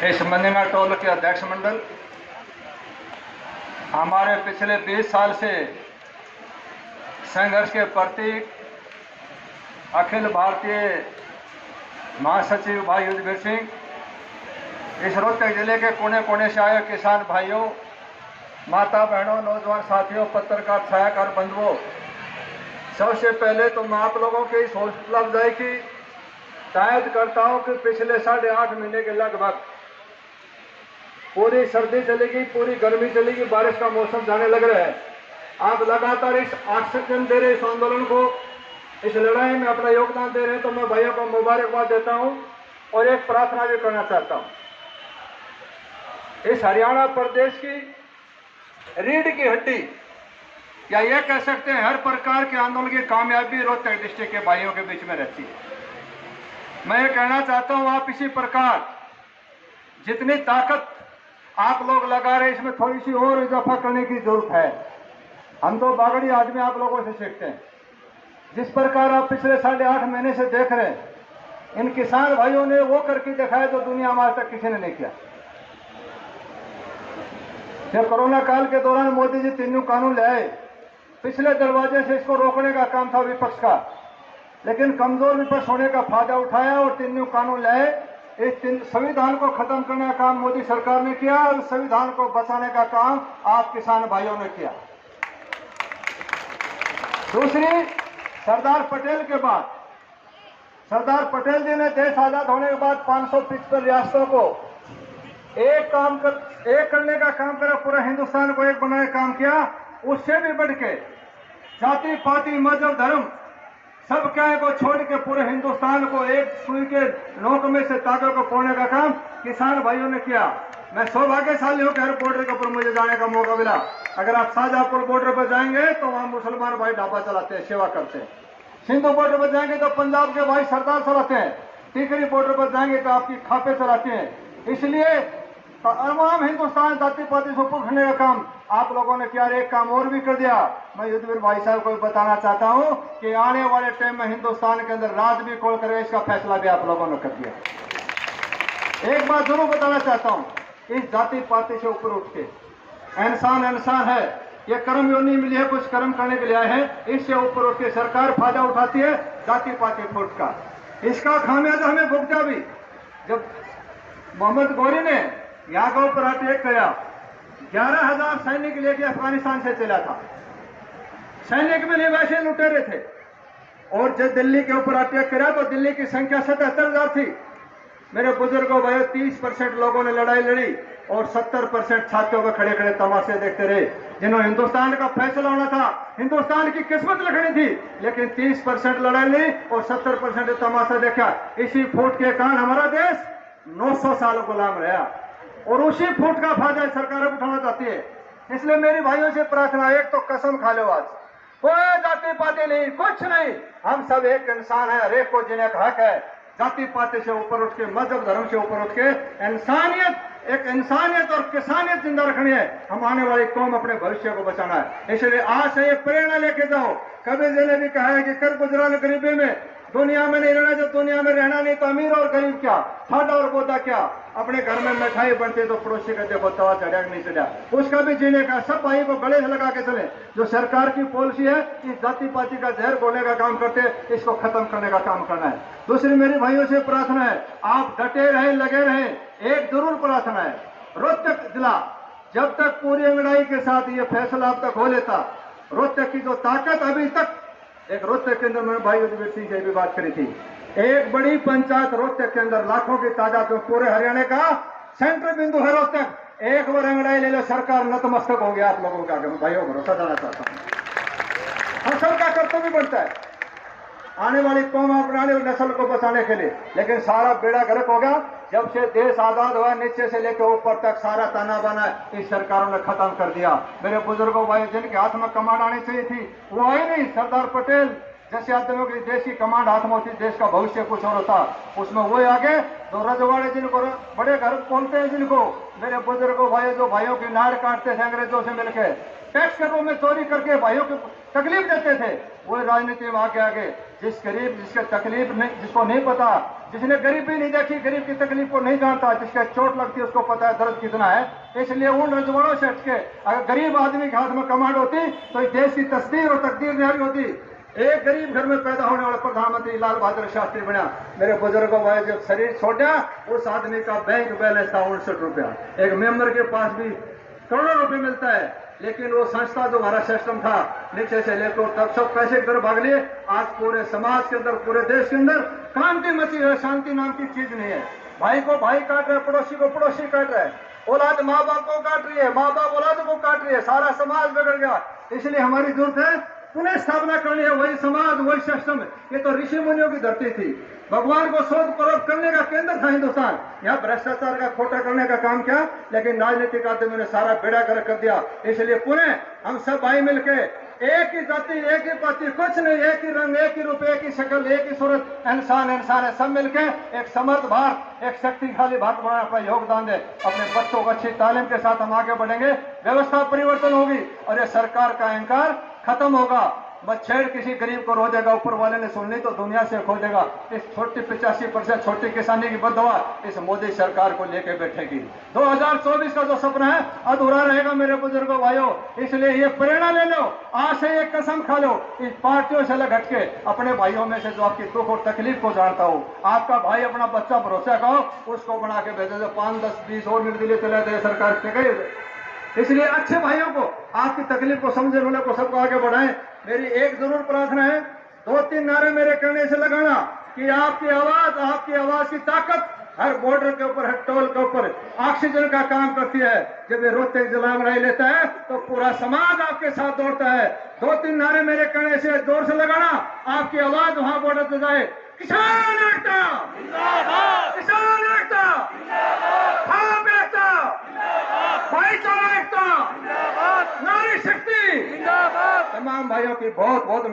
इस मनीना टोल के अध्यक्ष मंडल, हमारे पिछले 20 साल से संघर्ष के प्रतीक अखिल भारतीय महासचिव भाई युद्धवीर सिंह, इस रोहतक जिले के कोने कोने से आए किसान भाइयों, माता बहनों, नौजवान साथियों, पत्रकार छायाकार बंधुओं, सबसे पहले तो मैं आप लोगों की इस हौसला अफजाई की तायद करता हूं कि पिछले 8.5 महीने के लगभग पूरी सर्दी चलेगी, पूरी गर्मी चलेगी, बारिश का मौसम जाने लग रहा है। आप लगातार इस ऑक्सीजन दे रहे इस आंदोलन को, इस लड़ाई में अपना योगदान दे रहे हैं, तो मैं भाइयों को मुबारकबाद देता हूं और एक प्रार्थना भी करना चाहता हूं। इस हरियाणा प्रदेश की रीढ़ की हड्डी, या यह कह सकते हैं हर प्रकार के आंदोलन की कामयाबी रोहतक डिस्ट्रिक्ट के भाइयों के बीच में रहती है। मैं ये कहना चाहता हूं, आप इसी प्रकार जितनी ताकत आप लोग लगा रहे, इसमें थोड़ी सी और इजाफा करने की जरूरत है। हम तो बागड़ी आदमी आप लोगों से सीखते हैं। जिस प्रकार आप पिछले 8.5 महीने से देख रहे हैं, इन किसान भाइयों ने वो करके दिखाया जो दुनिया में आज तक किसी ने नहीं किया। जब कोरोना काल के दौरान मोदी जी 3 कानून ले आए, पिछले दरवाजे से इसको रोकने का काम था विपक्ष का, लेकिन कमजोर विपक्ष होने का फायदा उठाया और 3 कानून लाए। इस संविधान को खत्म करने का काम मोदी सरकार ने किया और संविधान को बचाने का काम आप किसान भाइयों ने किया। दूसरी, सरदार पटेल के बाद, सरदार पटेल जी ने देश आजाद होने के बाद 575 रियासतों को एक करने का काम करा, पूरा हिंदुस्तान को एक बनाने का काम किया। उससे भी बढ़ के जाति पाति मजहब धर्म सब क्या को छोड़ के पूरे हिंदुस्तान को एक सुई के नोक में से ताकत को पौने का काम किसान भाइयों ने किया। मैं सौभाग्यशाली हूं कि हर बॉर्डर के ऊपर मुझे जाने का मौका मिला। अगर आप शाहजहांपुर बॉर्डर पर जाएंगे तो वहां मुसलमान भाई ढाबा चलाते हैं, सेवा करते हैं। सिंधु बॉर्डर पर जाएंगे तो पंजाब के भाई सरदार चलाते हैं। टीकरी बॉर्डर पर जाएंगे तो आपकी खापे चलाते हैं। इसलिए तमाम हिंदुस्तान जाति पाति से ऊपर उठने का काम आप लोगों ने किया। एक काम और भी कर दिया, मैं युद्धवीर भाई साहब को बताना चाहता हूं कि आने वाले टाइम में हिंदुस्तान के अंदर राज भी खोल कर इसका फैसला भी आप लोगों ने कर दिया। एक बात जरूर बताना चाहता हूं, इस जाति पाति से ऊपर उठ के इंसान इंसान है, ये कर्म योनि मिली है, कुछ कर्म करने के लिए आए हैं। इससे ऊपर उठ के सरकार फायदा उठाती है जाति पाति फूट का। इसका खामियाजा हमें भुगता भी। जब मोहम्मद गौरी ने यहाँ के ऊपर अटैक किया, 11,000 सैनिक लेके अफगानिस्तान से चला था। सैनिक में नहीं, वैसे लुटेरे थे। और जब दिल्ली के ऊपर अटैक करा तो दिल्ली की संख्या 77,000 थी। मेरे बुजुर्गों भाई 30% लोगों ने लड़ाई लड़ी और 70% छात्रों पर खड़े खड़े तमाशे देखते रहे। जिन्होंने हिंदुस्तान का फैसला होना था, हिंदुस्तान की किस्मत लिखनी थी, लेकिन 30% लड़ाई ली और 70% तमाशा देखा। इसी फूट के कारण हमारा देश 900 साल गुलाम रहा और उसी फूट का फायदा सरकार उठाना चाहती है। इसलिए मेरी भाइयों से प्रार्थना, एक तो कसम खा लो, आज कोई जाति पाति नहीं, कुछ नहीं, हम सब एक इंसान है, हर एक को जीने का हक है। जाति पाति से ऊपर उठ के, मजहब धर्म से ऊपर उठ के इंसानियत, एक इंसानियत और किसानियत जिंदा रखनी है। हम आने वाली कौम, अपने भविष्य को बचाना है। इसलिए आज से ये प्रेरणा लेके जाओ। कबीर जी ने भी कहा है कि कर गुजरान गरीबी में, दुनिया में नहीं रहना, जब दुनिया में रहना नहीं तो अमीर और गरीब क्या, ठाडा और बोधा क्या। अपने घर में मिठाई बनती तो पड़ोसी का देखो तवा चढ़ा नहीं चढ़ा, उसका भी जीने का। सब भाई को गले से लगा के चले। जो सरकार की पॉलिसी है, इस जाति पाति का जहर बोलने का काम करते, इसको खत्म करने का काम करना है। दूसरी मेरी भाइयों से प्रार्थना है, आप डटे रहे, लगे रहे। एक जरूर प्रार्थना है, रोहतक जिला जब तक पूरी अंगड़ाई के साथ ये फैसला अब तक हो लेता, रोहतक की जो ताकत अभी तक, एक रोहतक के अंदर मैंने भाई युद्धवीर सिंह से भी बात करी थी, एक बड़ी पंचायत रोहतक के अंदर लाखों की तादाद में, पूरे हरियाणा का सेंटर बिंदु है रोहतक। एक बार अंगड़ाई ले लो, सरकार नतमस्तक हो गया आप लोगों का। भाइयों भरोसा देना चाहता हूं, हम सबका कर्तव्य बनता है आने वाली कौम, आने वाली नस्ल को बचाने के लिए। लेकिन सारा बेड़ा गर्क हो गया। जब से देश आजाद हुआ, नीचे से लेकर ऊपर तक सारा ताना बाना इस सरकारों ने खत्म कर दिया। मेरे बुजुर्गों भाई, जिनके हाथ में कमांड आनी चाहिए थी वो आई नहीं। सरदार पटेल जैसे आदमियों की देश की कमांड हाथ में होती, देश का भविष्य कुछ और होता, उसमें वो आगे तो रजवाड़े जिनको बड़े घर बोलते हैं, जिनको मेरे बुजुर्गों भाई जो भाइयों की नाड़ काटते थे अंग्रेजों से मिलकर, टैक्स के रूप में चोरी करके भाइयों को तकलीफ देते थे, वो राजनीति में आगे आगे जिस गरीब जिसके तकलीफ नहीं, जिसको नहीं पता जिसने गरीबी नहीं देखी, गरीब की तकलीफ को नहीं जानता, जिसका चोट लगती है उसको पता है दर्द कितना है। इसलिए उन रजवाड़ों से हटके अगर गरीब आदमी के हाथ में कमांड होती तो इस देश की तस्दीर और तकदीर नहीं होती। एक गरीब घर में पैदा होने वाला प्रधानमंत्री लाल बहादुर शास्त्री बना। मेरे बुजुर्गों भाई जब शरीर छोड़ा उस आदमी का बैंक बैलेंस था 59 रुपया। एक मेंबर के पास भी करोड़ों रुपए मिलता है, लेकिन वो संस्था जो हमारा सिस्टम था नीचे से लेकर तब सब पैसे घर भाग लिए। आज पूरे समाज के अंदर, पूरे देश के अंदर क्रांति मची है। शांति नाम की चीज नहीं है। भाई को भाई काट रहा है, पड़ोसी को पड़ोसी काट रहा है, औलाद माँ बाप को काट रही है, माँ बाप औलाद को काट रही है, सारा समाज बिगड़ गया। इसलिए हमारी जरूरत है पुनः स्थापना करनी है, वही समाज वही सिस्टम। ये तो ऋषि मुनियों की धरती थी, भगवान को शोध परोध करने का केंद्र था हिंदुस्तान। यहाँ भ्रष्टाचार का खोटा करने का काम किया, लेकिन राजनीतिक आदमी ने सारा बेड़ा गर्क कर दिया। इसलिए पुनः हम सब भाई मिलके एक ही जाति, एक ही पाति, कुछ नहीं, एक ही रंग, एक ही रूप, एक ही शक्ल, एक ही सूरत, इंसान इंसान है। सब मिलके एक समर्थ भारत, एक शक्तिशाली भारत बनाने का योगदान दे। अपने बच्चों को अच्छी तालीम के साथ हम आगे बढ़ेंगे, व्यवस्था परिवर्तन होगी और ये सरकार का अहंकार खत्म होगा। बछेड़ किसी गरीब को रोजेगा, ऊपर वाले ने सुन ली तो दुनिया से खो देगा। इस छोटी 85% छोटी किसानी की बददुआ इस मोदी सरकार को लेके बैठेगी। 2024 का जो सपना है अधूरा रहेगा मेरे बुजुर्गों भाइयों। इसलिए ये प्रेरणा ले लो, आज से एक कसम खा लो, इस पार्टियों से अलग हटके अपने भाइयों में से जो आपकी दुख और तकलीफ को जानता हो, आपका भाई अपना बच्चा भरोसा का हो, उसको बना के भेजे। जो 5, 10, 20 और निर्दलीय चले थे सरकार के गए। इसलिए अच्छे भाइयों को, आपकी तकलीफ को समझने वाले को सबको आगे बढ़ाएं। मेरी एक जरूर प्रार्थना है, 2-3 नारे मेरे करने से लगाना कि आपकी आवाज की ताकत हर बॉर्डर के ऊपर, हर टोल के ऊपर ऑक्सीजन का काम करती है। जब ये रोते जलांगड़ाई लेता है तो पूरा समाज आपके साथ दौड़ता है। 2-3 नारे मेरे कहने से जोर से लगाना, आपकी आवाज वहां बॉर्डर पे जाए। किसान एकता जिंदाबाद, किसान एकता जिंदाबाद, एकता भाईचारा एकता जिंदाबाद, नारी शक्ति जिंदाबाद। तमाम भाइयों की बहुत बहुत